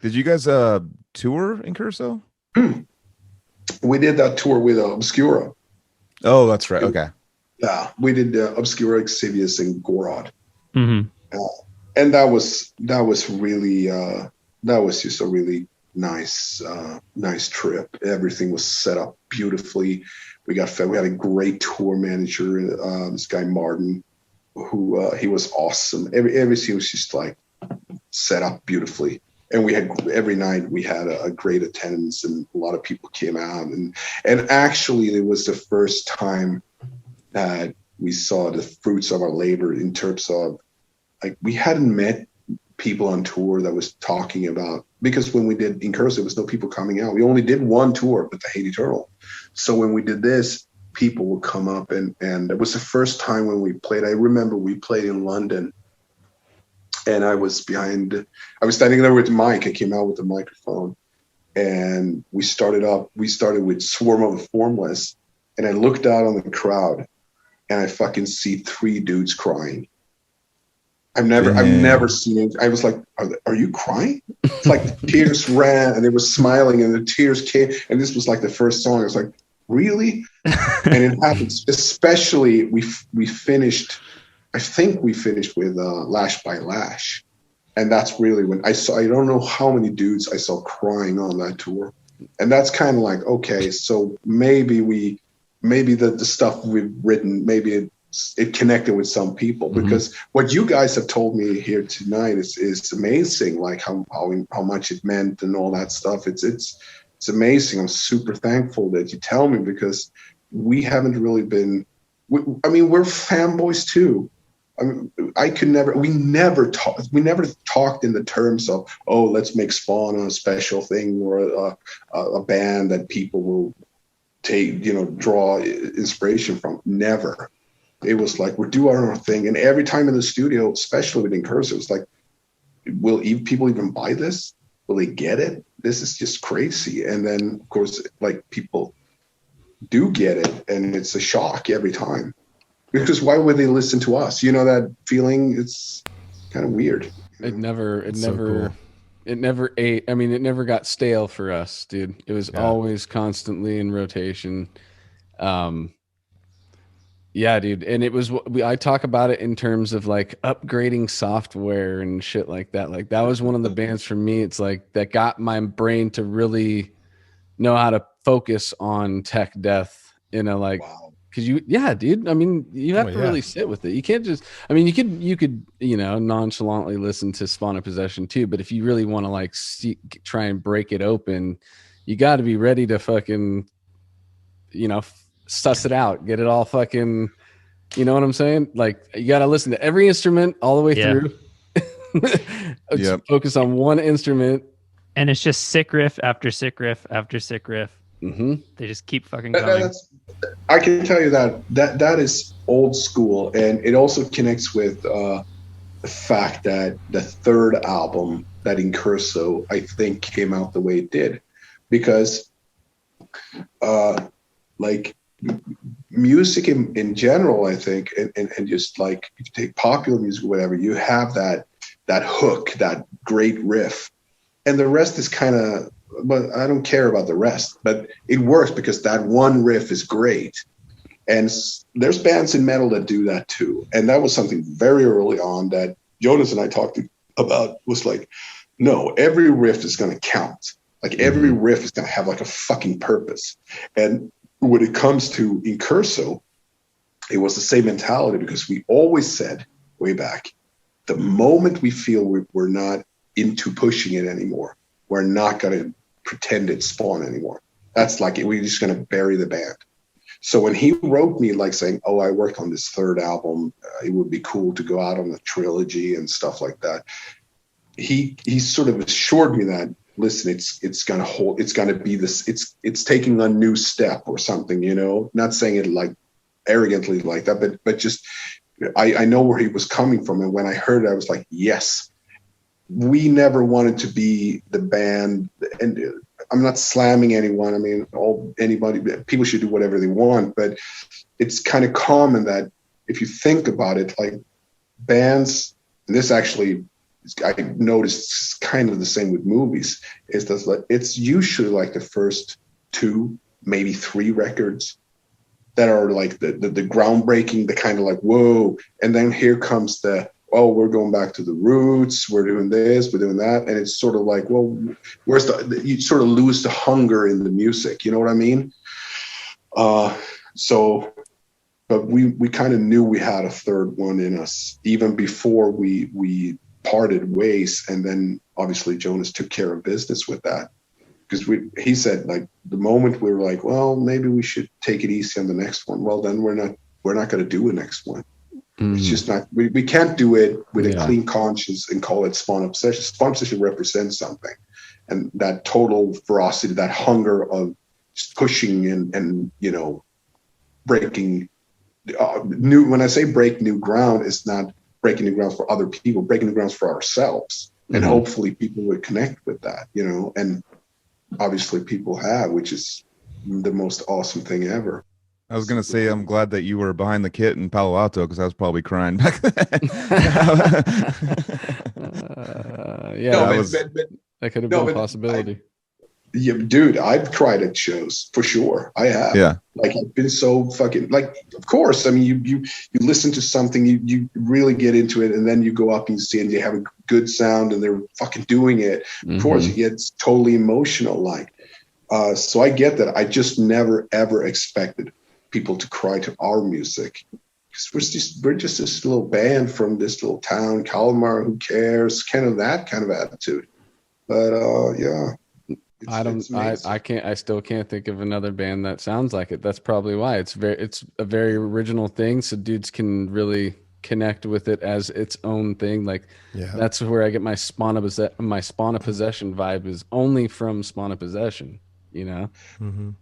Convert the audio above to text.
Did you guys tour Incurso? We did that tour with Obscura. Oh, that's right. Okay. Yeah, we did Obscura, Exvius, and Gorod. Mm-hmm. And that was really that was just a really nice trip. Everything was set up beautifully. We had a great tour manager, this guy Martin, who he was awesome. Everything was just like set up beautifully. And we had every night we had a great attendance, and a lot of people came out, and actually it was the first time that we saw the fruits of our labor in terms of, like, we hadn't met people on tour that was talking about, because when we did Incurso, there was no people coming out. We only did one tour with the Hate Eternal. So when we did this, people would come up, and it was the first time when we played. I remember we played in London, and I was standing there with Mike. I came out with the microphone, and we started with Swarm of the Formless, and I looked out on the crowd, and I fucking see three dudes crying. I've never seen it. I was like, are you crying? It's like the tears ran, and they were smiling, and the tears came. And this was like the first song. I was like, really? And it happens. Especially we finished. I think we finished with Lash by Lash, and that's really when I saw. I don't know how many dudes I saw crying on that tour, and that's kind of like, okay, so maybe the stuff we've written, maybe it connected with some people, because what you guys have told me here tonight is amazing, like how much it meant and all that stuff. It's amazing. I'm super thankful that you tell me, because we haven't really been. We're fanboys too. We never talked in the terms of, oh, let's make Spawn a special thing, or a band that people will take, draw inspiration from. Never. It was like, we're doing our own thing. And every time in the studio, especially with Incurso, it was like, will people even buy this? Will they get it? This is just crazy. And then, of course, like, people do get it, and it's a shock every time. Because why would they listen to us? You know that feeling? It's kind of weird. It never Cool. it never ate. I mean, it never got stale for us, dude. It was always constantly in rotation. Yeah, dude. And it was, I talk about it in terms of like upgrading software and shit like that. Like, that was one of the bands for me. It's like that got my brain to really know how to focus on tech death, like, Wow. cause dude. I mean, you have to really sit with it. You can't just, you could, nonchalantly listen to Spawn of Possession too. But if you really want to like try and break it open, you got to be ready to fucking, suss it out, get it all fucking, you know what I'm saying? Like, you got to listen to every instrument all the way through. Focus on one instrument. And it's just sick riff after sick riff after sick riff. Mm-hmm. They just keep fucking going. I can tell you that is old school, and it also connects with the fact that the third album, that Incurso, I think came out the way it did, because like, music in general, I think, and just like, if you take popular music or whatever, you have that hook, that great riff, and the rest is kind of, but I don't care about the rest, but it works because that one riff is great. And there's bands in metal that do that too. And that was something very early on that Jonas and I talked about, was like, no, every riff is going to count. Like, every riff is going to have like a fucking purpose. And when it comes to Incurso, it was the same mentality, because we always said way back, the moment we feel we're not into pushing it anymore, we're not going to pretend it's Spawn anymore. That's like, we're just going to bury the band. So when he wrote me, like, saying, oh, I worked on this third album, it would be cool to go out on a trilogy and stuff like that, he sort of assured me that, listen, it's going to hold, it's going to be this, it's taking a new step or something, not saying it like arrogantly like that, but just, I know where he was coming from. And when I heard it, I was like, yes, we never wanted to be the band. And I'm not slamming anyone. I mean, people should do whatever they want, but it's kind of common that if you think about it, like, bands, and this actually I noticed it's kind of the same with movies. Is that like, it's usually like the first 2, maybe 3 records that are like the groundbreaking, the kind of like whoa, and then here comes the oh, we're going back to the roots, we're doing this, we're doing that, and it's sort of like, well, where's you sort of lose the hunger in the music, you know what I mean? So, but we kind of knew we had a third one in us even before we parted ways, and then obviously Jonas took care of business with that, because he said like the moment we were like, well, maybe we should take it easy on the next one. Well, then we're not going to do a next one. It's just not, we can't do it with a clean conscience and call it Spawn Obsession. Spawn Obsession represents something, and that total ferocity, that hunger of just pushing and you know, breaking new. When I say break new ground, it's not breaking new grounds for other people, breaking new grounds for ourselves, and hopefully people would connect with that, you know. And obviously people have, which is the most awesome thing ever. I was gonna say I'm glad that you were behind the kit in Palo Alto because I was probably crying back then. Yeah, No, that could have been a possibility. Yeah, dude, I've cried at shows for sure. I have. Yeah. Like I've been so fucking like. Of course, I mean, you listen to something, you really get into it, and then you go up and you see, and they have a good sound, and they're fucking doing it. Of course, you get totally emotional. Like, so I get that. I just never ever expected people to cry to our music, because we're just this little band from this little town, Kalmar. Who cares? Kind of that kind of attitude. But yeah. I still can't think of another band that sounds like it. That's probably why it's a very original thing. So dudes can really connect with it as its own thing. Like that's where I get my Spawn of Possession vibe is only from Spawn of Possession, you know?